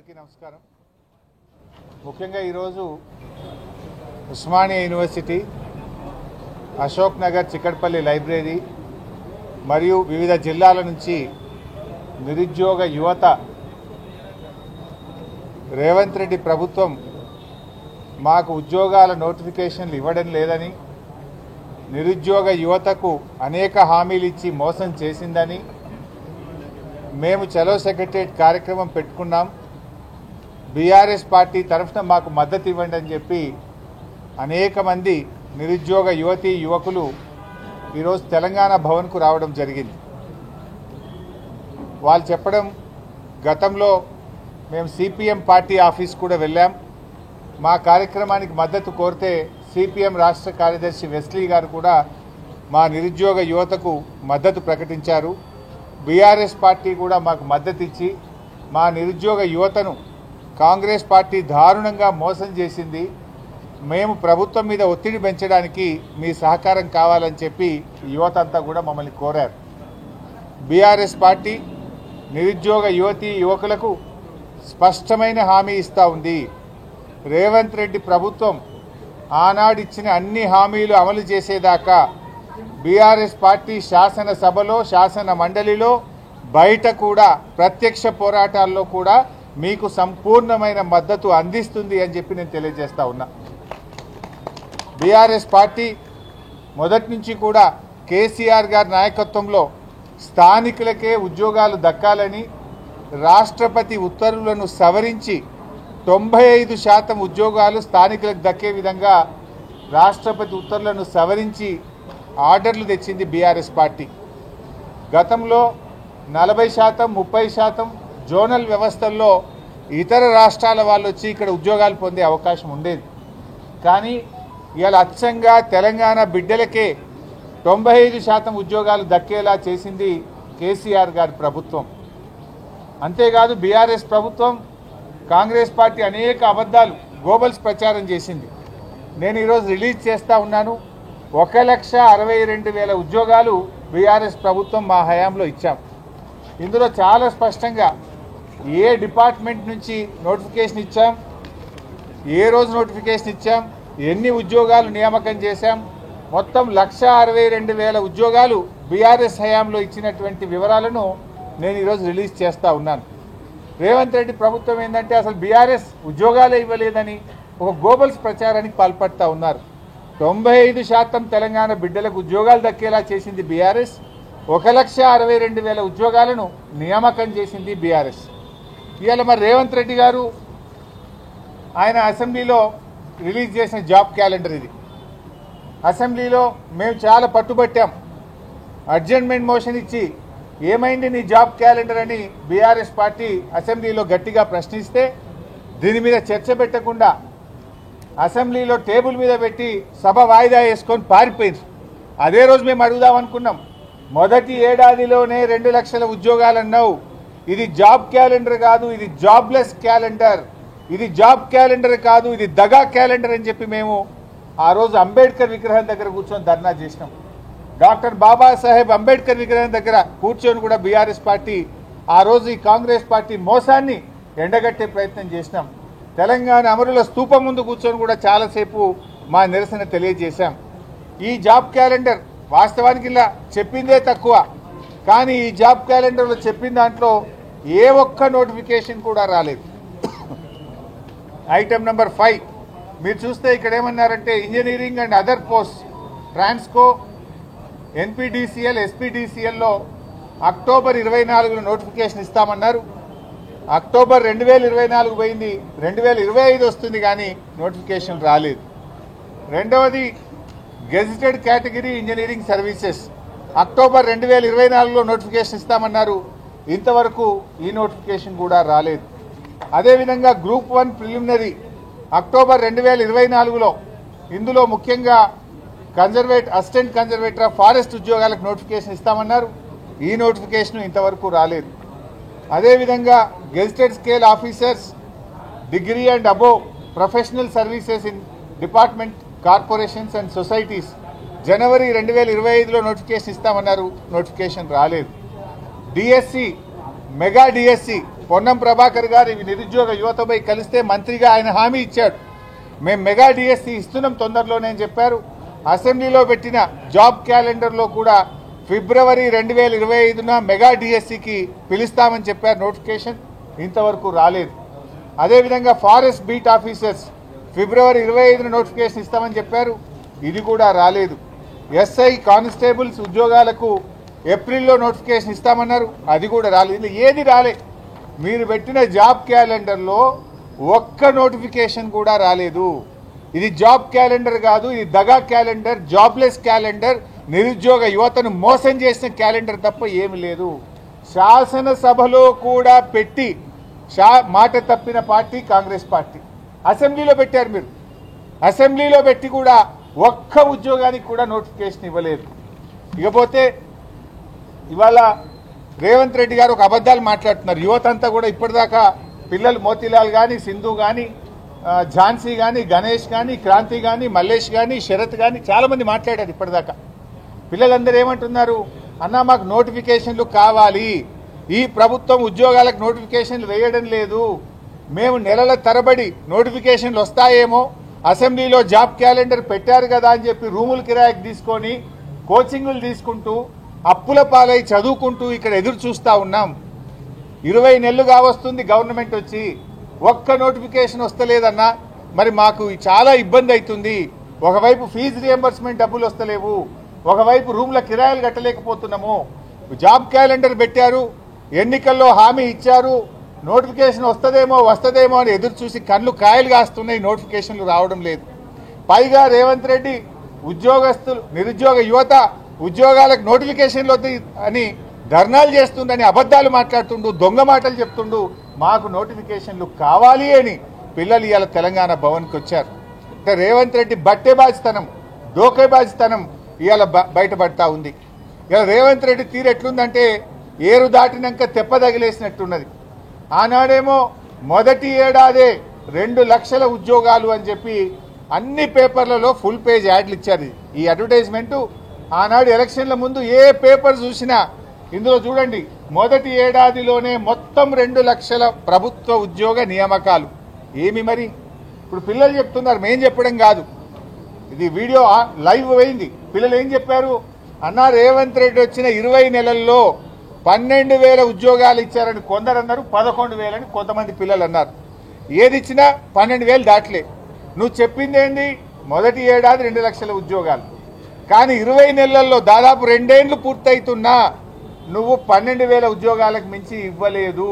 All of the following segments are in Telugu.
అందరికీ నమస్కారం. ముఖ్యంగా ఈరోజు ఉస్మానియా యూనివర్సిటీ, అశోక్ నగర్, చిక్కడపల్లి లైబ్రరీ మరియు వివిధ జిల్లాల నుంచి నిరుద్యోగ యువత రేవంత్ రెడ్డి ప్రభుత్వం మాకు ఉద్యోగాల నోటిఫికేషన్లు ఇవ్వడం లేదని, నిరుద్యోగ యువతకు అనేక హామీలు ఇచ్చి మోసం చేసిందని, మేము చలో సెక్రటరియట్ కార్యక్రమం పెట్టుకున్నాం, బీఆర్ఎస్ పార్టీ తరఫున మాకు మద్దతు ఇవ్వండి అని చెప్పి అనేక మంది నిరుద్యోగ యువతీ యువకులు ఈరోజు తెలంగాణ భవన్కు రావడం జరిగింది. వాళ్ళు చెప్పడం, గతంలో మేము సిపిఎం పార్టీ ఆఫీస్ కూడా వెళ్ళాం, మా కార్యక్రమానికి మద్దతు కోరితే సిపిఎం రాష్ట్ర కార్యదర్శి వెస్లీ గారు కూడా మా నిరుద్యోగ యువతకు మద్దతు ప్రకటించారు. బీఆర్ఎస్ పార్టీ కూడా మాకు మద్దతు ఇచ్చి మా నిరుద్యోగ యువతను కాంగ్రెస్ పార్టీ దారుణంగా మోసం చేసింది, మేము ప్రభుత్వం మీద ఒత్తిడి పెంచడానికి మీ సహకారం కావాలని చెప్పి యువత అంతా కూడా మమ్మల్ని కోరారు. బీఆర్ఎస్ పార్టీ నిరుద్యోగ యువతీ యువకులకు స్పష్టమైన హామీ ఇస్తూ ఉంది. రేవంత్ రెడ్డి ప్రభుత్వం ఆనాడిచ్చిన అన్ని హామీలు అమలు చేసేదాకా బీఆర్ఎస్ పార్టీ శాసనసభలో, శాసన మండలిలో, బయట కూడా ప్రత్యక్ష పోరాటాల్లో కూడా మీకు సంపూర్ణమైన మద్దతు అందిస్తుంది అని చెప్పి నేను తెలియజేస్తా ఉన్నా. బీఆర్ఎస్ పార్టీ మొదటి నుంచి కూడా కేసీఆర్ గారి నాయకత్వంలో స్థానికులకే ఉద్యోగాలు దక్కాలని రాష్ట్రపతి ఉత్తర్వులను సవరించి 95% ఉద్యోగాలు స్థానికులకు దక్కే విధంగా రాష్ట్రపతి ఉత్తర్వులను సవరించి ఆర్డర్లు తెచ్చింది బీఆర్ఎస్ పార్టీ. గతంలో 40%, 30% జోనల్ వ్యవస్థల్లో ఇతర రాష్ట్రాల వాళ్ళు వచ్చి ఇక్కడ ఉద్యోగాలు పొందే అవకాశం ఉండేది. కానీ ఇవాళ అచ్చంగా తెలంగాణ బిడ్డలకే 95% ఉద్యోగాలు దక్కేలా చేసింది కేసీఆర్ గారి ప్రభుత్వం. అంతేకాదు బీఆర్ఎస్ ప్రభుత్వం, కాంగ్రెస్ పార్టీ అనేక అబద్ధాలు, గోబల్స్ ప్రచారం చేసింది. నేను ఈరోజు రిలీజ్ చేస్తూ ఉన్నాను. 1,62,000 ఉద్యోగాలు బీఆర్ఎస్ ప్రభుత్వం మా హయాంలో ఇచ్చాం. ఇందులో చాలా స్పష్టంగా ఏ డిపార్ట్మెంట్ నుంచి నోటిఫికేషన్ ఇచ్చాం, ఏ రోజు నోటిఫికేషన్ ఇచ్చాం, ఎన్ని ఉద్యోగాలు నియామకం చేశాం, మొత్తం 1,62,000 ఉద్యోగాలు బీఆర్ఎస్ హయాంలో ఇచ్చినటువంటి వివరాలను నేను ఈరోజు రిలీజ్ చేస్తూ ఉన్నాను. రేవంత్ రెడ్డి ప్రభుత్వం ఏంటంటే అసలు బీఆర్ఎస్ ఉద్యోగాలే ఇవ్వలేదని ఒక గోబల్స్ ప్రచారానికి పాల్పడుతూ ఉన్నారు. 95% తెలంగాణ బిడ్డలకు ఉద్యోగాలు దక్కేలా చేసింది బీఆర్ఎస్. 1,62,000 ఉద్యోగాలను నియామకం చేసింది బీఆర్ఎస్. ఇవాళ మరి రేవంత్ రెడ్డి గారు ఆయన అసెంబ్లీలో రిలీజ్ చేసిన జాబ్ క్యాలెండర్ ఇది. అసెంబ్లీలో మేము చాలా పట్టుబట్టాం, అడ్జర్న్మెంట్ మోషన్ ఇచ్చి ఏమైంది నీ జాబ్ క్యాలెండర్ అని బీఆర్ఎస్ పార్టీ అసెంబ్లీలో గట్టిగా ప్రశ్నిస్తే దీని మీద చర్చ పెట్టకుండా అసెంబ్లీలో టేబుల్ మీద పెట్టి సభ వాయిదా వేసుకొని పారిపోయింది. అదే రోజు మేము అడుగుదాం అనుకున్నాం, మొదటి ఏడాదిలోనే 2 లక్షల ఉద్యోగాలు అన్నావు, ఇది జాబ్ క్యాలెండర్ కాదు, ఇది జాబ్లెస్ క్యాలెండర్, ఇది జాబ్ క్యాలెండర్ కాదు, ఇది దగా క్యాలెండర్ అని చెప్పి మేము ఆ రోజు అంబేద్కర్ విగ్రహం దగ్గర కూర్చొని ధర్నా చేసినాం. డాక్టర్ బాబాసాహెబ్ అంబేద్కర్ విగ్రహం దగ్గర కూర్చొని కూడా బీఆర్ఎస్ పార్టీ ఆ రోజు ఈ కాంగ్రెస్ పార్టీ మోసాన్ని ఎండగట్టే ప్రయత్నం చేసినాం. తెలంగాణ అమరుల స్తూపం ముందు కూర్చొని కూడా చాలాసేపు మా నిరసన తెలియజేశాం. ఈ జాబ్ క్యాలెండర్ వాస్తవానికి ఇలా చెప్పిందే తక్కువ, కానీ ఈ జాబ్ క్యాలెండర్లో చెప్పిన దాంట్లో ఏ ఒక్క నోటిఫికేషన్ కూడా రాలేదు. ఐటమ్ నెంబర్ 5 మీరు చూస్తే ఇక్కడ ఏమన్నారంటే engineering and other post Transco, NPDCL, ఎస్పీడీసీఎల్లో అక్టోబర్ 24 నోటిఫికేషన్ ఇస్తామన్నారు. అక్టోబర్ 2024 పోయింది, 2025 వస్తుంది, కానీ నోటిఫికేషన్ రాలేదు. రెండవది gazetted category engineering services, October 2024లో నోటిఫికేషన్ ఇస్తామన్నారు, ఇంతవరకు ఈ నోటిఫికేషన్ కూడా రాలేదు. అదేవిధంగా గ్రూప్ 1 ప్రిలిమినరీ అక్టోబర్ 2024లో, ఇందులో ముఖ్యంగా అసిస్టెంట్ కన్జర్వేటర్ ఆఫ్ ఫారెస్ట్ ఉద్యోగాలకు నోటిఫికేషన్ ఇస్తామన్నారు, ఈ నోటిఫికేషన్ ఇంతవరకు రాలేదు. అదేవిధంగా gazetted scale officers, degree and above professional services in department, corporations and societies జనవరి 2025లో నోటిఫికేషన్ ఇస్తామన్నారు, నోటిఫికేషన్ రాలేదు. DSC, mega DSC Ponnam Prabhakar గారు నిరుద్యోగ యువతపై కలిస్తే మంత్రిగా ఆయన హామీ ఇచ్చాడు. మేము మెగా డిఎస్సి ఇస్తున్నాం తొందరలోనే అని చెప్పారు. అసెంబ్లీలో పెట్టిన జాబ్ క్యాలెండర్లో కూడా ఫిబ్రవరి 2025న మెగా డిఎస్సికి పిలుస్తామని చెప్పారు. నోటిఫికేషన్ ఇంతవరకు రాలేదు. అదేవిధంగా ఫారెస్ట్ బీట్ ఆఫీసర్స్ ఫిబ్రవరి 25న నోటిఫికేషన్ ఇస్తామని చెప్పారు. ఇది కూడా రాలేదు. ఎస్ఐ కానిస్టేబుల్స్ ఉద్యోగాలకు ఏప్రిల్లో నోటిఫికేషన్ ఇస్తామన్నారు. అది కూడా రాలేదు. ఏది రాలే. మీరు పెట్టిన జాబ్ క్యాలెండర్లో ఒక్క నోటిఫికేషన్ కూడా రాలేదు. ఇది జాబ్ క్యాలెండర్ కాదు, ఇది దగా క్యాలెండర్, జాబ్లెస్ క్యాలెండర్, నిరుద్యోగ యువతను మోసం చేసిన క్యాలెండర్ తప్ప ఏమి లేదు. శాసనసభలో కూడా పెట్టి మాట తప్పిన పార్టీ కాంగ్రెస్ పార్టీ. అసెంబ్లీలో పెట్టారు మీరు. అసెంబ్లీలో పెట్టి కూడా ఒక్క ఉద్యోగానికి కూడా నోటిఫికేషన్ ఇవ్వలేదు. ఇకపోతే ఇవాళ రేవంత్ రెడ్డి గారు ఒక అబద్ధాలు మాట్లాడుతున్నారు. యువత అంతా కూడా ఇప్పటిదాకా పిల్లలు మోతీలాల్ కానీ, సింధు కానీ, ఝాన్సీ కానీ, గణేష్ కానీ, క్రాంతి కానీ, మల్లేష్ కానీ, శరత్ కానీ చాలామంది మాట్లాడారు ఇప్పటిదాకా. పిల్లలందరూ ఏమంటున్నారు? అన్నా మాకు నోటిఫికేషన్లు కావాలి, ఈ ప్రభుత్వం ఉద్యోగాలకు నోటిఫికేషన్లు వేయడం లేదు, మేము నెలల తరబడి నోటిఫికేషన్లు వస్తాయేమో, అసెంబ్లీలో జాబ్ క్యాలెండర్ పెట్టారు కదా అని చెప్పి రూములు కిరాయికి తీసుకొని కోచింగులు తీసుకుంటూ అప్పుల పాలై చదువుకుంటూ ఇక్కడ ఎదురు చూస్తూ ఉన్నాం. 20 నెలలు కావస్తుంది గవర్నమెంట్ వచ్చి, ఒక్క నోటిఫికేషన్ వస్తలేదన్నా. మరి మాకు చాలా ఇబ్బంది అవుతుంది. ఒకవైపు ఫీజు రియంబర్స్మెంట్ డబ్బులు వస్తలేవు, ఒకవైపు రూమ్ల కిరాయిలు కట్టలేకపోతున్నాము. జాబ్ క్యాలెండర్ పెట్టారు, ఎన్నికల్లో హామీ ఇచ్చారు, నోటిఫికేషన్ వస్తదేమో అని ఎదురు చూసి కళ్ళు కాయలు కాస్తున్నాయి. నోటిఫికేషన్లు రావడం లేదు. పైగా రేవంత్ రెడ్డి ఉద్యోగస్తులు, నిరుద్యోగ యువత ఉద్యోగాలకు నోటిఫికేషన్లు వద్దు అని ధర్నాలు చేస్తుండని అబద్ధాలు మాట్లాడుతుండు, దొంగ మాటలు చెప్తుండు. మాకు నోటిఫికేషన్లు కావాలి అని పిల్లలు ఇవాళ తెలంగాణ భవన్కి వచ్చారు. అంటే రేవంత్ రెడ్డి బట్టేబాజితనం, దోకేబాజితనం ఇవాళ బయటపడతా ఉంది. ఇవాళ రేవంత్ రెడ్డి తీరు ఎట్లుందంటే ఏరు దాటినాక తెప్ప తగిలేసినట్టున్నది. ఆనాడేమో మొదటి ఏడాదే 2 లక్షల ఉద్యోగాలు అని చెప్పి అన్ని పేపర్లలో ఫుల్ పేజ్ యాడ్లు ఇచ్చారు. ఈ అడ్వర్టైజ్మెంటు ఆనాడు ఎలక్షన్ల ముందు ఏ పేపర్ చూసినా ఇందులో చూడండి, మొదటి ఏడాదిలోనే మొత్తం 2 లక్షల ప్రభుత్వ ఉద్యోగ నియామకాలు. ఏమి మరి ఇప్పుడు పిల్లలు చెప్తున్నారు, మేం చెప్పడం కాదు, ఇది వీడియో లైవ్ అయింది. పిల్లలు ఏం చెప్పారు? అన్నా రేవంత్ రెడ్డి వచ్చిన 20 నెలల్లో 12,000 ఉద్యోగాలు ఇచ్చారని కొందరు అన్నారు, 11,000 అని కొంతమంది పిల్లలు అన్నారు. ఏది ఇచ్చినా 12,000 దాటలే. నువ్వు చెప్పింది ఏంది? మొదటి ఏడాది 2 లక్షల ఉద్యోగాలు. కానీ 20 నెలల్లో దాదాపు 2 ఏళ్లు పూర్తయితున్నా నువ్వు 12,000 ఉద్యోగాలకు మించి ఇవ్వలేదు.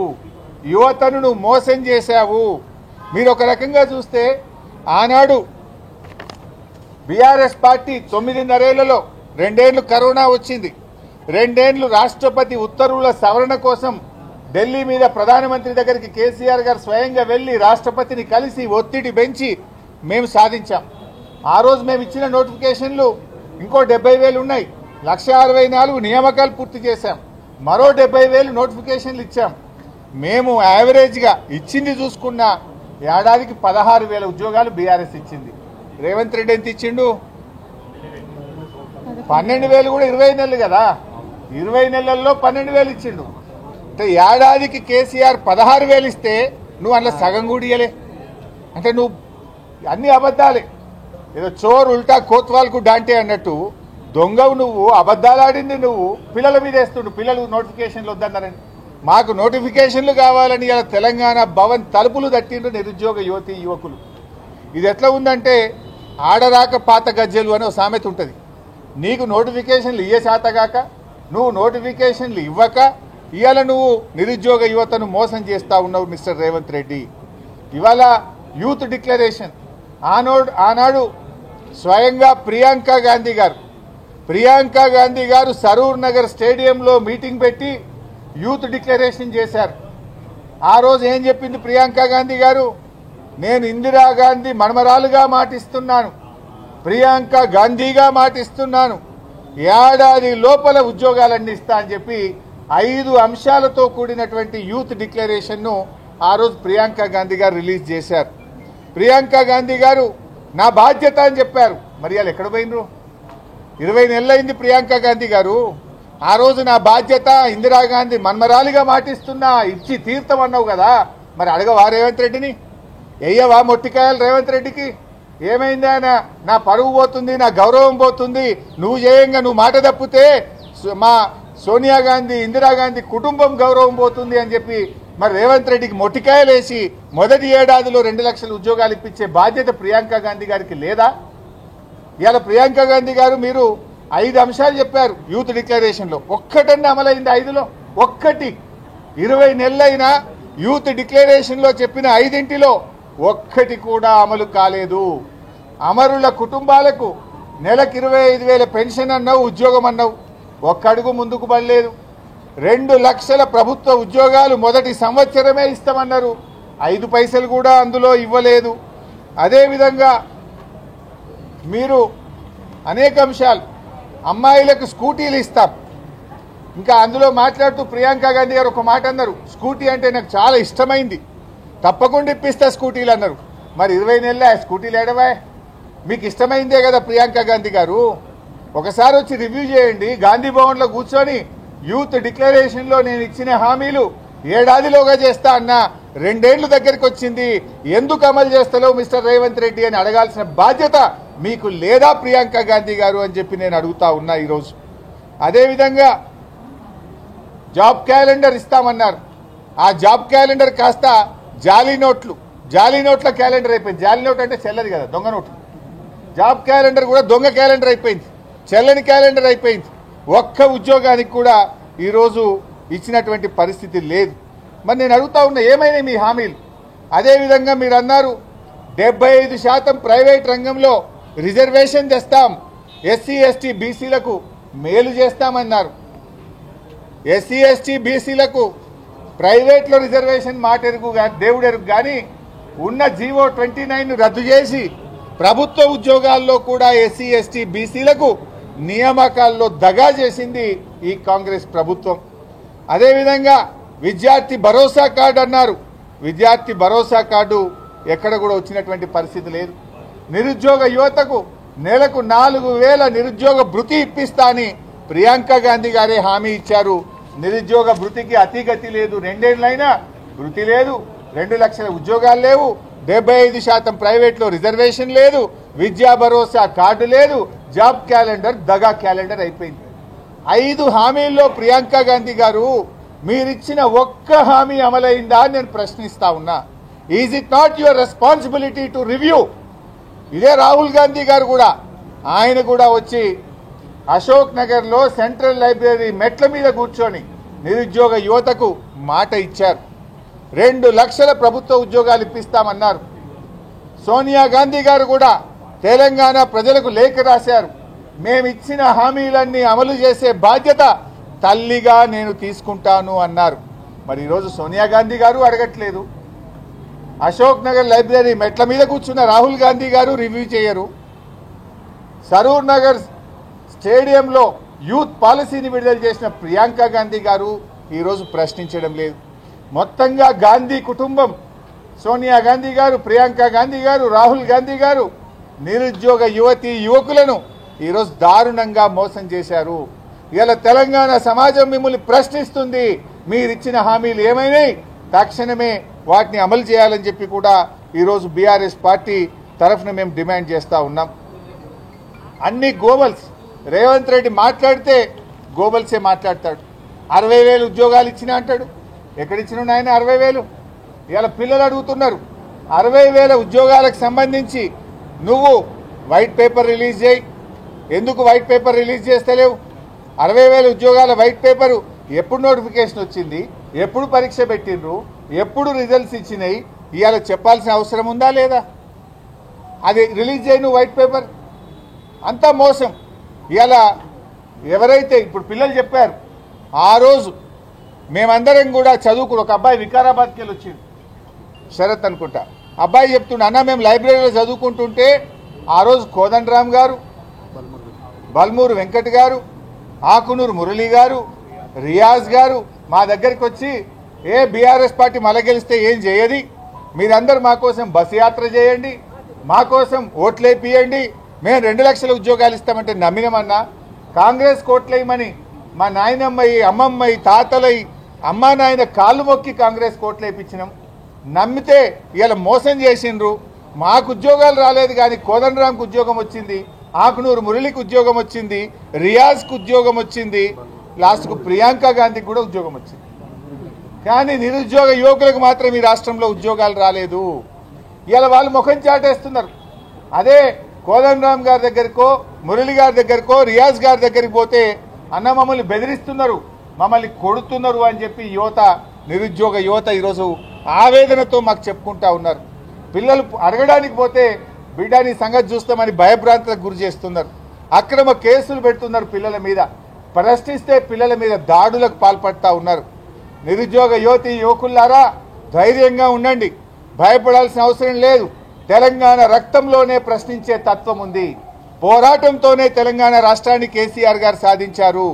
యువతను నువ్వు మోసం చేశావు. మీరు ఒక రకంగా చూస్తే ఆనాడు బీఆర్ఎస్ పార్టీ 9.5 ఏళ్లలో 2 ఏళ్లు కరోనా వచ్చింది, 2 ఏళ్లు రాష్ట్రపతి ఉత్తర్వుల సవరణ కోసం ఢిల్లీ మీద ప్రధానమంత్రి దగ్గరికి కేసీఆర్ గారు స్వయంగా వెళ్లి రాష్ట్రపతిని కలిసి ఒత్తిడి పెంచి మేము సాధించాం. ఆ రోజు మేము ఇచ్చిన నోటిఫికేషన్లు ఇంకో 70,000 ఉన్నాయి. 1,64,000 నియామకాలు పూర్తి చేశాం. మరో 70,000 నోటిఫికేషన్లు ఇచ్చాం. మేము యావరేజ్గా ఇచ్చింది చూసుకున్న ఏడాదికి 16,000 ఉద్యోగాలు బీఆర్ఎస్ ఇచ్చింది. రేవంత్ రెడ్డి ఎంత ఇచ్చిండు? 12,000 కూడా 20 నెలలు కదా, 20 నెలల్లో 12,000 ఇచ్చిండు. అంటే ఏడాదికి కేసీఆర్ 16,000 ఇస్తే నువ్వు అందులో సగం కూడా ఇయ్యలే. అంటే నువ్వు అన్ని అబద్ధాలే. ఏదో చోరు ఉల్టా కోత్వాల్కు డాంటే అన్నట్టు దొంగవు నువ్వు, అబద్ధాలు ఆడింది నువ్వు, పిల్లల మీద వేస్తుండు. పిల్లలు నోటిఫికేషన్లు వద్దన్నారని, మాకు నోటిఫికేషన్లు కావాలని ఇలా తెలంగాణ భవన్ తలుపులు తట్టిండ్రు నిరుద్యోగ యువతి యువకులు. ఇది ఎట్లా ఉందంటే ఆడరాక పాత గజ్జెలు అని ఒక సామెత ఉంటుంది. నీకు నోటిఫికేషన్లు ఇయ్యే శాతగాక, నువ్వు నోటిఫికేషన్లు ఇవ్వక ఇవాళ నువ్వు నిరుద్యోగ యువతను మోసం చేస్తూ ఉన్నావు మిస్టర్ రేవంత్ రెడ్డి. ఇవాళ యూత్ డిక్లరేషన్ ఆనాడు స్వయంగా ప్రియాంక గాంధీ గారు సరూర్ నగర్ స్టేడియంలో మీటింగ్ పెట్టి యూత్ డిక్లరేషన్ చేశారు. ఆ రోజు ఏం చెప్పింది ప్రియాంక గాంధీ గారు? నేను ఇందిరాగాంధీ మనమరాలుగా మాటిస్తున్నాను, ప్రియాంక గాంధీగా మాటిస్తున్నాను, ఏడాది లోపల ఉద్యోగాలన్నీ ఇస్తా అని చెప్పి 5 అంశాలతో కూడినటువంటి యూత్ డిక్లరేషన్ను ఆ రోజు ప్రియాంక గాంధీ గారు రిలీజ్ చేశారు. ప్రియాంక గాంధీ గారు నా బాధ్యత అని చెప్పారు. మరి వాళ్ళు ఎక్కడ పోయినరు? 20 నెలలైంది ప్రియాంక గాంధీ గారు. ఆ రోజు నా బాధ్యత ఇందిరాగాంధీ మన్మరాలిగా మాటిస్తున్నా ఇచ్చి తీర్థమన్నావు కదా, మరి అడగవా రేవంత్ రెడ్డిని? వెయ్యవా మొట్టికాయలు రేవంత్ రెడ్డికి? ఏమైంది ఆయన? నా పరువు పోతుంది, నా గౌరవం పోతుంది, నువ్వు చేయంగా నువ్వు మాట తప్పితే మా సోనియా గాంధీ ఇందిరాగాంధీ కుటుంబం గౌరవం పోతుంది అని చెప్పి మరి రేవంత్ రెడ్డికి మొట్టికాయలు వేసి మొదటి ఏడాదిలో 2 లక్షల ఉద్యోగాలు ఇప్పించే బాధ్యత ప్రియాంక గాంధీ గారికి లేదా? ఇవాళ ప్రియాంక గాంధీ గారు మీరు 5 అంశాలు చెప్పారు యూత్ డిక్లరేషన్లో, ఒక్కటన్నా అమలైంది 5లో? ఒక్కటి 20 నెలలైనా యూత్ డిక్లరేషన్లో చెప్పిన 5 ఒక్కటి కూడా అమలు కాలేదు. అమరుల కుటుంబాలకు నెలకు 25,000 పెన్షన్ అన్నావు, ఉద్యోగం అన్నావు, ఒక్క అడుగు ముందుకు పడలేదు. 2 లక్షల ప్రభుత్వ ఉద్యోగాలు మొదటి సంవత్సరమే ఇస్తామన్నారు, 5 పైసలు కూడా అందులో ఇవ్వలేదు. అదేవిధంగా మీరు అనేక అంశాలు, అమ్మాయిలకు స్కూటీలు ఇస్తాం, ఇంకా అందులో మాట్లాడుతూ ప్రియాంక గాంధీ గారు ఒక మాట అన్నారు, స్కూటీ అంటే నాకు చాలా ఇష్టమైంది, తప్పకుండా ఇప్పిస్తా స్కూటీలు అన్నారు. మరి 20 నెలల స్కూటీలు ఏడవా? మీకు ఇష్టమైందే కదా ప్రియాంక గాంధీ గారు, ఒకసారి వచ్చి రివ్యూ చేయండి. గాంధీ భవన్లో కూర్చొని యూత్ డిక్లరేషన్లో నేను ఇచ్చిన హామీలు ఏడాదిలోగా చేస్తా అన్నా, 2 ఏళ్లు దగ్గరికి వచ్చింది, ఎందుకు అమలు చేస్తలేవు మిస్టర్ రేవంత్ రెడ్డి అని అడగాల్సిన బాధ్యత మీకు లేదా ప్రియాంక గాంధీ గారు అని చెప్పి నేను అడుగుతా ఉన్నా ఈరోజు. అదేవిధంగా జాబ్ క్యాలెండర్ ఇస్తామన్నారు, ఆ జాబ్ క్యాలెండర్ కాస్త జాలీ నోట్ల క్యాలెండర్ అయిపోయింది. జాలీ నోట్ అంటే చెల్లది కదా, దొంగ నోట్లు. జాబ్ క్యాలెండర్ కూడా దొంగ క్యాలెండర్ అయిపోయింది, చెల్లని క్యాలెండర్ అయిపోయింది. ఒక్క ఉద్యోగానికి కూడా ఈరోజు ఇచ్చినటువంటి పరిస్థితి లేదు. మరి నేను అడుగుతా ఉన్నా, ఏమైనా మీ హామీలు? అదేవిధంగా మీరు అన్నారు 75% ప్రైవేట్ రంగంలో రిజర్వేషన్ తెస్తాం, ఎస్సీ ఎస్టీ బీసీలకు మేలు చేస్తామన్నారు. ఎస్సీ ఎస్టీ బీసీలకు ప్రైవేట్లో రిజర్వేషన్ మాట ఎరుగు దేవుడు ఎరుగు, కానీ ఉన్న జీవో 29 రద్దు చేసి ప్రభుత్వ ఉద్యోగాల్లో కూడా ఎస్సీ ఎస్టీ బీసీలకు నియామకాల్లో దగా చేసింది ఈ కాంగ్రెస్ ప్రభుత్వం. అదేవిధంగా విద్యార్థి భరోసా కార్డు అన్నారు, విద్యార్థి భరోసా కార్డు ఎక్కడ కూడా వచ్చినటువంటి పరిస్థితి లేదు. నిరుద్యోగ యువతకు నెలకు 4,000 నిరుద్యోగ భృతి ఇప్పిస్తా అని ప్రియాంక గాంధీ గారే హామీ ఇచ్చారు. నిరుద్యోగ భృతికి అతిగతి లేదు, 2 ఏళ్లైనా భృతి లేదు, 2 లక్షల ఉద్యోగాలు లేవు, 75% ప్రైవేట్లో రిజర్వేషన్ లేదు, విద్యా భరోసా కార్డు లేదు, జాబ్ క్యాలెండర్ దగా క్యాలెండర్ అయిపోయింది. 5 హామీల్లో ప్రియాంక గాంధీ గారు మీరిచ్చిన ఒక్క హామీ అమలైందా అని నేను ప్రశ్నిస్తా ఉన్నా. Is it not your responsibility to review? ఇదే రాహుల్ గాంధీ గారు కూడా, ఆయన కూడా వచ్చి అశోక్ నగర్లో సెంట్రల్ లైబ్రరీ మెట్ల మీద కూర్చొని నిరుద్యోగ యువతకు మాట ఇచ్చారు. 2 లక్షల ప్రభుత్వ ఉద్యోగాలు ఇప్పిస్తామన్నారు. సోనియా గాంధీ గారు కూడా తెలంగాణ ప్రజలకు లేఖ రాశారు, మేమిచ్చిన హామీలన్నీ అమలు చేసే బాధ్యత తల్లిగా నేను తీసుకుంటాను అన్నారు. మరి ఈరోజు సోనియా గాంధీ గారు అడగట్లేదు, అశోక్ నగర్ లైబ్రరీ మెట్ల మీద కూర్చున్న రాహుల్ గాంధీ గారు రివ్యూ చేయరు, సరూర్ నగర్ స్టేడియంలో యూత్ పాలసీని విడుదల చేసిన ప్రియాంక గాంధీ గారు ఈరోజు ప్రశ్నించడం లేదు. మొత్తంగా గాంధీ కుటుంబం, సోనియా గాంధీ గారు, ప్రియాంక గాంధీ గారు, రాహుల్ గాంధీ గారు నిరుద్యోగ యువతీ యువకులను ఈరోజు దారుణంగా మోసం చేశారు. ఇలా తెలంగాణ సమాజం మిమ్మల్ని ప్రశ్నిస్తుంది, మీరిచ్చిన హామీలు ఏమైనాయి, తక్షణమే వాటిని అమలు చేయాలని చెప్పి కూడా ఈరోజు బీఆర్ఎస్ పార్టీ తరఫున మేము డిమాండ్ చేస్తూ ఉన్నాం. అన్ని గోబల్స్, రేవంత్ రెడ్డి మాట్లాడితే గోబల్సే మాట్లాడతాడు. 60,000 ఉద్యోగాలు ఇచ్చినా అంటాడు, ఎక్కడిచ్చిన ఆయన 60,000? ఇవాళ పిల్లలు అడుగుతున్నారు, 60,000 ఉద్యోగాలకు సంబంధించి నువ్వు వైట్ పేపర్ రిలీజ్ చేయి, ఎందుకు వైట్ పేపర్ రిలీజ్ చేస్తలేవు? 60,000 ఉద్యోగాల వైట్ పేపరు ఎప్పుడు నోటిఫికేషన్ వచ్చింది, ఎప్పుడు పరీక్ష పెట్టిండ్రు, ఎప్పుడు రిజల్ట్స్ ఇచ్చినాయి, ఇవాళ చెప్పాల్సిన అవసరం ఉందా లేదా? అది రిలీజ్ చేయి నువ్వు వైట్ పేపర్. అంతా మోసం. ఇవాళ ఎవరైతే ఇప్పుడు పిల్లలు చెప్పారు, ఆ రోజు మేమందరం కూడా చదువుకుని, ఒక అబ్బాయి వికారాబాద్కి వెళ్ళి వచ్చింది, శరత్ అనుకుంటా, అబ్బాయి చెప్తుండే, అన్న మేము లైబ్రరీలో చదువుకుంటుంటే ఆ రోజు కోదండరామ్ గారు, బల్మూరు వెంకట్ గారు, ఆకునూరు మురళి గారు, రియాజ్ గారు మా దగ్గరికి వచ్చి, ఏ బీఆర్ఎస్ పార్టీ మళ్ళీ గెలిస్తే ఏం చేయది, మీరందరూ మా కోసం బస్సు యాత్ర చేయండి, మా కోసం ఓట్లేపియండి, మేము 2 లక్షల ఉద్యోగాలు ఇస్తామంటే నమ్మినమన్నా, కాంగ్రెస్ కోట్లేయమని మా నాయనమ్మయి అమ్మమ్మయి తాతలై అమ్మా నాయన కాళ్ళు మొక్కి కాంగ్రెస్ కోట్లు వేయించినాం. నమ్మితే ఇలా మోసం చేసిండ్రు. మాకు ఉద్యోగాలు రాలేదు కానీ కోదండరాంకు ఉద్యోగం వచ్చింది, ఆకునూరు మురళికి ఉద్యోగం వచ్చింది, రియాజ్కు ఉద్యోగం వచ్చింది, లాస్ట్కు ప్రియాంక గాంధీకి కూడా ఉద్యోగం వచ్చింది. కానీ నిరుద్యోగ యువకులకు మాత్రం ఈ రాష్ట్రంలో ఉద్యోగాలు రాలేదు. ఇలా వాళ్ళు ముఖం చాటేస్తున్నారు. అదే కోదండరాం గారి దగ్గరకో మురళి గారి దగ్గరకో రియాజ్ గారి దగ్గరికి పోతే అన్న మమ్మల్ని బెదిరిస్తున్నారు, మమ్మల్ని కొడుతున్నారు అని చెప్పి నిరుద్యోగ యువత ఈరోజు ఆవేదనతో మాకు చెప్పుకుంటా ఉన్నారు. పిల్లలు అడగడానికి పోతే బిడ్డ నీ సంగతి చూస్తామని భయభ్రాంతులకు గురి చేస్తున్నారు. అక్రమ కేసులు పెడుతున్నారు పిల్లల మీద. ప్రశ్నిస్తే పిల్లల మీద దాడులకు పాల్పడతా ఉన్నారు. నిరుద్యోగ యువకులారా ధైర్యంగా ఉండండి, భయపడాల్సిన అవసరం లేదు. తెలంగాణ రక్తంలోనే ప్రశ్నించే తత్వం ఉంది. పోరాటంతోనే తెలంగాణ రాష్ట్రాన్ని కేసీఆర్ గారు సాధించారు.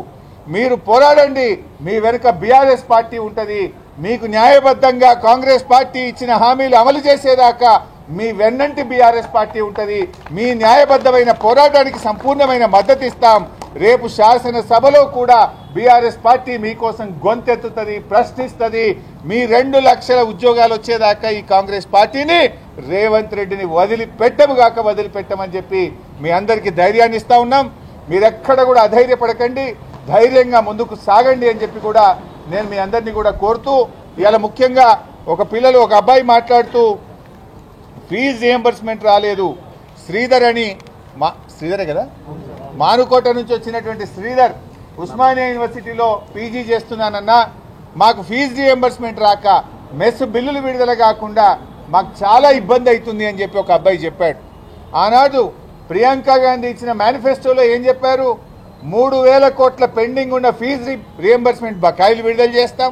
మీరు పోరాడండి, మీ వెనుక బీఆర్ఎస్ పార్టీ ఉంటుంది. మీకు న్యాయబద్ధంగా కాంగ్రెస్ పార్టీ ఇచ్చిన హామీలు అమలు చేసేదాకా మీ వెన్నంటి బీఆర్ఎస్ పార్టీ ఉంటుంది. మీ న్యాయబద్ధమైన పోరాటానికి సంపూర్ణమైన మద్దతు ఇస్తాం. రేపు శాసనసభలో కూడా బీఆర్ఎస్ పార్టీ మీకోసం గొంతెత్తుతుంది, ప్రశ్నిస్తుంది. మీ 2 లక్షల ఉద్యోగాలు వచ్చేదాకా ఈ కాంగ్రెస్ పార్టీని రేవంత్ రెడ్డిని వదిలిపెట్టమని చెప్పి మీ అందరికీ ధైర్యాన్ని ఇస్తా ఉన్నాం. మీరెక్కడ కూడా అధైర్యపడకండి, ధైర్యంగా ముందుకు సాగండి అని చెప్పి కూడా నేను మీ అందరినీ కూడా కోరుతూ, ఇవాళ ముఖ్యంగా ఒక అబ్బాయి మాట్లాడుతూ ఫీజు రియంబర్స్మెంట్ రాలేదు శ్రీధర్ అని, శ్రీధరే కదా, మానుకోట నుంచి వచ్చినటువంటి శ్రీధర్ ఉస్మానియా యూనివర్సిటీలో పీజీ చేస్తున్నానన్నా మాకు ఫీజు రియంబర్స్మెంట్ రాక మెస్ బిల్లులు విడుదల కాకుండా మాకు చాలా ఇబ్బంది అవుతుంది అని చెప్పి ఒక అబ్బాయి చెప్పాడు. ఆనాడు ప్రియాంక గాంధీ ఇచ్చిన మేనిఫెస్టోలో ఏం చెప్పారు? 3,000 కోట్ల పెండింగ్ ఉన్న ఫీజు రియంబర్స్మెంట్ బకాయిలు విడుదల చేస్తాం,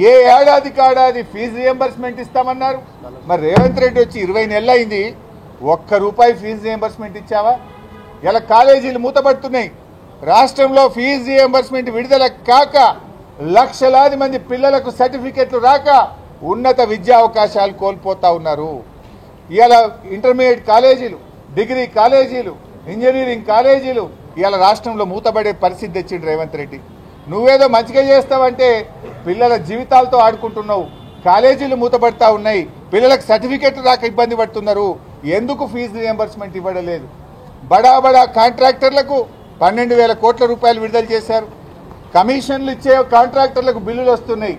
ఏ ఏడాది ఫీజు రియంబర్స్మెంట్ ఇస్తామన్నారు. మరి రేవంత్ రెడ్డి వచ్చి 20 నెలలు అయింది, ₹1 ఫీజు రియంబర్స్మెంట్ ఇచ్చావా? ఇలా కాలేజీలు మూతపడుతున్నాయి. రాష్ట్రంలో ఫీజు రియంబర్స్మెంట్ విడుదల కాక లక్షలాది మంది పిల్లలకు సర్టిఫికెట్లు రాక ఉన్నత విద్యా అవకాశాలు కోల్పోతా ఉన్నారు. ఇలా ఇంటర్మీడియట్ కాలేజీలు, డిగ్రీ కాలేజీలు, ఇంజనీరింగ్ కాలేజీలు ఇలా రాష్ట్రంలో మూతపడే పరిస్థితి తెచ్చిండు రేవంత్ రెడ్డి. నువ్వేదో మంచిగా చేస్తావంటే పిల్లల జీవితాలతో ఆడుకుంటున్నావు. కాలేజీలు మూతపడతా ఉన్నాయి, పిల్లలకు సర్టిఫికెట్లు రాక ఇబ్బంది పడుతున్నారు. ఎందుకు ఫీజు రియంబర్స్మెంట్ ఇవ్వడం లేదు? బడా కాంట్రాక్టర్లకు 12,000 కోట్ల రూపాయలు విడుదల చేశారు. కమిషన్లు ఇచ్చే కాంట్రాక్టర్లకు బిల్లులు వస్తున్నాయి.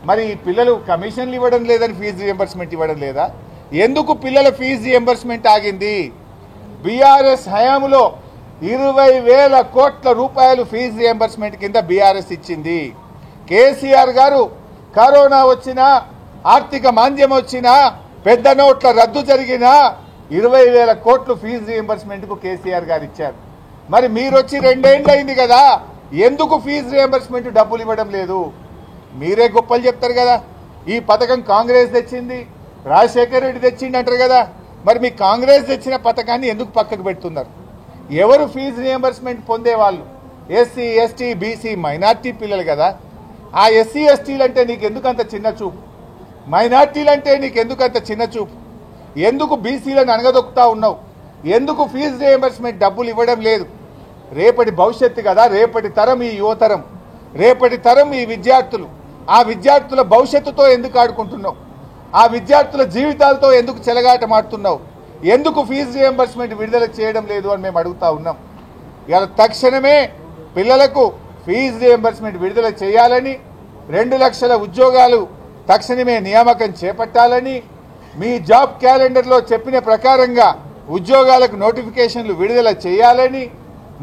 మరి పిల్లలు కమిషన్లు ఇవ్వడం లేదని ఫీజు రియంబర్స్మెంట్ ఇవ్వడం లేదా? ఎందుకు పిల్లల ఫీజు రియంబర్స్మెంట్ ఆగింది? బీఆర్ఎస్ హయాంలో 20,000 కోట్ల రూపాయలు ఫీజు రియంబర్స్మెంట్ కింద బీఆర్ఎస్ ఇచ్చింది. కేసీఆర్ గారు కరోనా వచ్చినా, ఆర్థిక మాంద్యం వచ్చినా, పెద్ద నోట్ల రద్దు జరిగినా 20,000 కోట్లు ఫీజు రియంబర్స్మెంట్కు కేసీఆర్ గారు ఇచ్చారు. మరి మీరు వచ్చి 2 ఏళ్ళు అయింది కదా, ఎందుకు ఫీజు రియంబర్స్మెంట్ డబ్బులు ఇవ్వడం లేదు? మీరే గొప్పలు చెప్తారు కదా, ఈ పథకం కాంగ్రెస్ తెచ్చింది, రాజశేఖర్ రెడ్డి తెచ్చిండి అంటారు కదా. మరి మీ కాంగ్రెస్ తెచ్చిన పథకాన్ని ఎందుకు పక్కకు పెడుతున్నారు? ఎవరు ఫీజు రియంబర్స్మెంట్ పొందేవాళ్ళు? ఎస్సీ, ఎస్టీ, బీసీ, మైనార్టీ పిల్లలు కదా. ఆ ఎస్సీ, ఎస్టీలు అంటే నీకు ఎందుకు అంత చిన్న చూపు? మైనార్టీలు అంటే నీకు ఎందుకు అంత చిన్న చూపు? ఎందుకు బీసీలను అనగదొక్కుతా ఉన్నావు? ఎందుకు ఫీజు రియంబర్స్మెంట్ డబ్బులు ఇవ్వడం లేదు? రేపటి భవిష్యత్తు కదా, రేపటి తరం ఈ యువతరం, రేపటి తరం ఈ విద్యార్థులు. ఆ విద్యార్థుల భవిష్యత్తుతో ఎందుకు ఆడుకుంటున్నావు? ఆ విద్యార్థుల జీవితాలతో ఎందుకు చెలగాటమాడుతున్నావు? ఎందుకు ఫీజు రియంబర్స్మెంట్ విడుదల చేయడం లేదు అని మేము అడుగుతా ఉన్నాం. ఇలా తక్షణమే పిల్లలకు ఫీజు రియంబర్స్మెంట్ విడుదల చేయాలని, 2 లక్షల ఉద్యోగాలు తక్షణమే నియామకం చేపట్టాలని, మీ జాబ్ క్యాలెండర్లో చెప్పిన ప్రకారంగా ఉద్యోగాలకు నోటిఫికేషన్లు విడుదల చేయాలని,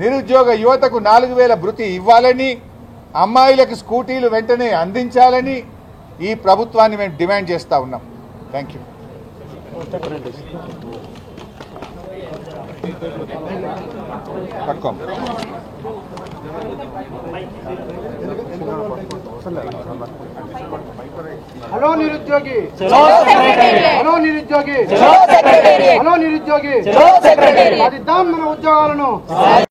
నిరుద్యోగ యువతకు 4,000 భృతి ఇవ్వాలని, అమ్మాయిలకు స్కూటీలు వెంటనే అందించాలని ఈ ప్రభుత్వాన్ని మేము డిమాండ్ చేస్తూ ఉన్నాం. Thank you. హలో నిరుద్యోగి, హలో నిరుద్యోగి, హలో నిరుద్యోగి, సాధిద్దాం మన ఉద్యోగాలను.